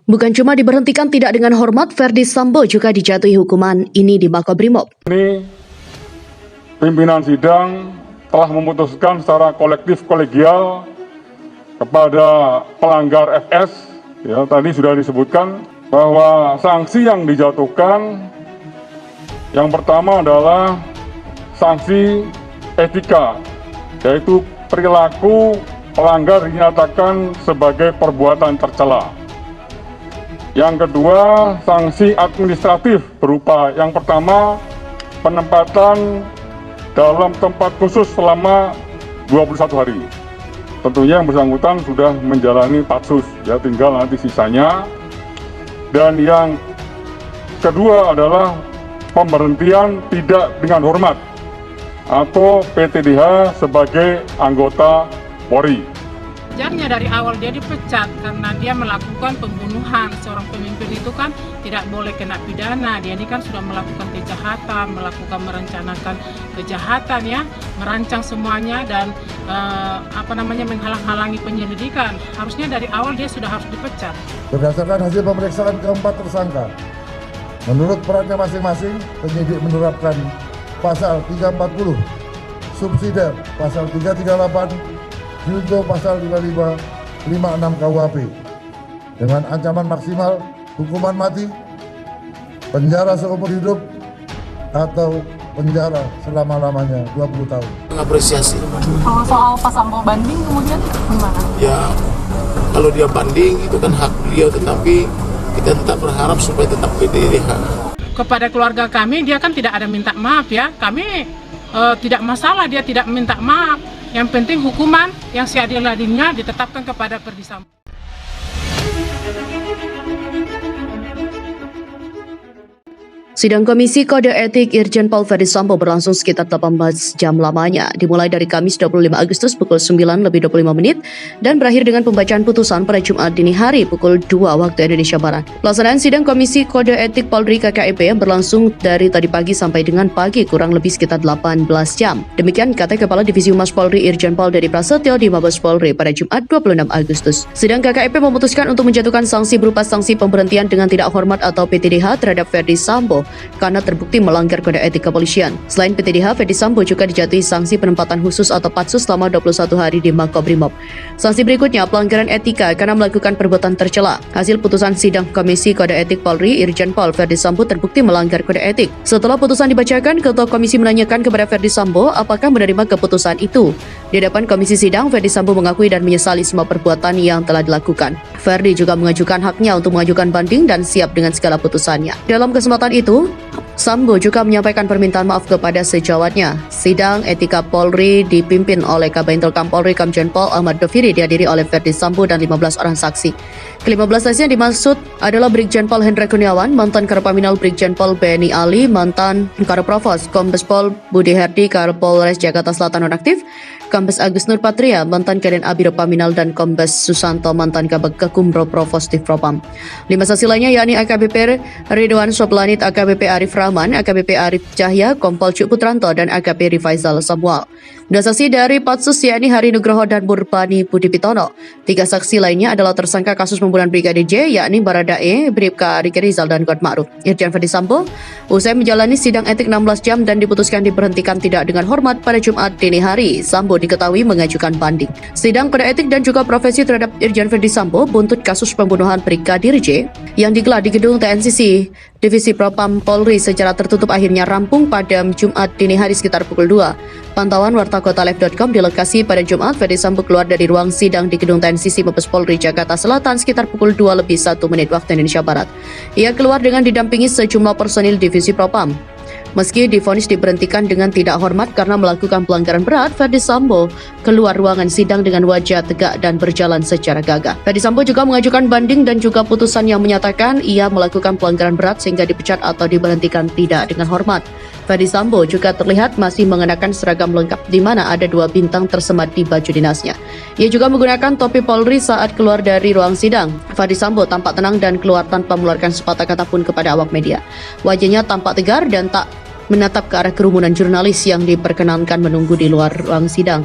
Bukan cuma diberhentikan tidak dengan hormat, Verdi Sambo juga dijatuhi hukuman ini di Makobrimob. Ini pimpinan sidang telah memutuskan secara kolektif kolegial kepada pelanggar FS, ya tadi sudah disebutkan bahwa sanksi yang dijatuhkan yang pertama adalah sanksi etika, yaitu perilaku pelanggar dinyatakan sebagai perbuatan tercela. Yang kedua, sanksi administratif berupa yang pertama, penempatan dalam tempat khusus selama 21 hari. Tentunya yang bersangkutan sudah menjalani patsus, ya tinggal nanti sisanya. Dan yang kedua adalah pemberhentian tidak dengan hormat atau PTDH sebagai anggota Polri. Wajarnya dari awal dia dipecat karena dia melakukan pembunuhan. Seorang pemimpin itu kan tidak boleh kena pidana. Dia ini kan sudah melakukan kejahatan, merencanakan kejahatan ya, merancang semuanya dan menghalang-halangi penyelidikan. Harusnya dari awal dia sudah harus dipecat. Berdasarkan hasil pemeriksaan keempat tersangka, menurut perannya masing-masing, penyidik menerapkan pasal 340, subsidiar pasal 338, junto pasal 55, 56 KUHP dengan ancaman maksimal hukuman mati, penjara seumur hidup, atau penjara selama-lamanya 20 tahun. Mengapresiasi. Kalau soal Pak Sambo banding kemudian gimana? Ya, kalau dia banding itu kan hak beliau, tetapi kita tetap berharap supaya tetap PTDH. Kepada keluarga kami dia kan tidak ada minta maaf ya. Kami tidak masalah dia tidak minta maaf. Yang penting hukuman yang seadil-adilnya ditetapkan kepada Verdi Sambo. Sidang Komisi Kode Etik Irjen Pol Verdi Sambo berlangsung sekitar 18 jam lamanya, dimulai dari Kamis 25 Agustus pukul 9:25 dan berakhir dengan pembacaan putusan pada Jumat dini hari pukul 2 waktu Indonesia Barat. Pelaksanaan sidang Komisi Kode Etik Polri KKEP berlangsung dari tadi pagi sampai dengan pagi kurang lebih sekitar 18 jam. Demikian kata Kepala Divisi Humas Polri Irjen Pol Dedy Prasetyo di Mabes Polri pada Jumat 26 Agustus. Sidang KKEP memutuskan untuk menjatuhkan sanksi berupa sanksi pemberhentian dengan tidak hormat atau PTDH terhadap Verdi Sambo karena terbukti melanggar kode etik kepolisian. Selain PTDH, Verdi Sambo juga dijatuhi sanksi penempatan khusus atau patsus selama 21 hari di Makobrimob. Sanksi berikutnya pelanggaran etika karena melakukan perbuatan tercela. Hasil putusan sidang Komisi Kode Etik Polri, Irjen Pol Verdi Sambo terbukti melanggar kode etik. Setelah putusan dibacakan, Ketua Komisi menanyakan kepada Verdi Sambo apakah menerima keputusan itu. Di hadapan Komisi Sidang, Verdi Sambo mengakui dan menyesali semua perbuatan yang telah dilakukan. Verdi juga mengajukan haknya untuk mengajukan banding dan siap dengan segala putusannya. Dalam kesempatan itu, Sambo juga menyampaikan permintaan maaf kepada sejawatnya. Sidang etika Polri dipimpin oleh Kabintel Polri Komjen Pol Ahmad Doviri dihadiri oleh Verdi Sambo dan 15 orang saksi. Ke-15 saksi yang dimaksud adalah Brigjen Pol Hendra Kurniawan, mantan Karopaminal Brigjen Pol BNI Ali, mantan Karoprovos, Kombes Pol Budi Herdi, Kapolres Jakarta Selatan nonaktif, Kombes Agus Nurpatria, mantan Kadin Abiro Paminal, dan Kombes Susanto, mantan Kabag Kekumro Provos Divpropam. 5 saksi lainnya yakni AKBP Ridwan Soplanit, AKBP Arif Rahman, AKBP Arif Cahya, Kompol Cuk Putranto, dan AKP Rifaizal Samuel. 2 saksi dari Patsus yakni Hari Nugroho dan Murpani Budi Pitono. 3 saksi lainnya adalah tersangka kasus pembunuhan Brigadir J yakni Baradae, Bribka Riki Rizal, dan Kuat Ma'ruf. Irjen Verdi Sambo usai menjalani sidang etik 16 jam dan diputuskan diberhentikan tidak dengan hormat pada Jumat dini hari. Sambo diketahui mengajukan banding. Sidang kode etik dan juga profesi terhadap Irjen Verdi Sambo buntut kasus pembunuhan Brigadir J yang digelar di gedung TNCC Divisi Propam Polri secara tertutup akhirnya rampung pada Jumat dini hari sekitar pukul 2. Pantauan wartakotalive.com di lokasi pada Jumat, Verdi Sambo keluar dari ruang sidang di gedung TNCC Mabes Polri Jakarta Selatan sekitar pukul 2:01 waktu Indonesia Barat. Ia keluar dengan didampingi sejumlah personil Divisi Propam. Meski divonis diberhentikan dengan tidak hormat karena melakukan pelanggaran berat, Verdi Sambo keluar ruangan sidang dengan wajah tegak dan berjalan secara gagah. Verdi Sambo juga mengajukan banding dan juga putusan yang menyatakan ia melakukan pelanggaran berat sehingga dipecat atau diberhentikan tidak dengan hormat. Verdi Sambo juga terlihat masih mengenakan seragam lengkap di mana ada 2 bintang tersemat di baju dinasnya. Ia juga menggunakan topi Polri saat keluar dari ruang sidang. Verdi Sambo tampak tenang dan keluar tanpa mengeluarkan sepatah kata pun kepada awak media. Wajahnya tampak tegar dan tak menatap ke arah kerumunan jurnalis yang diperkenankan menunggu di luar ruang sidang.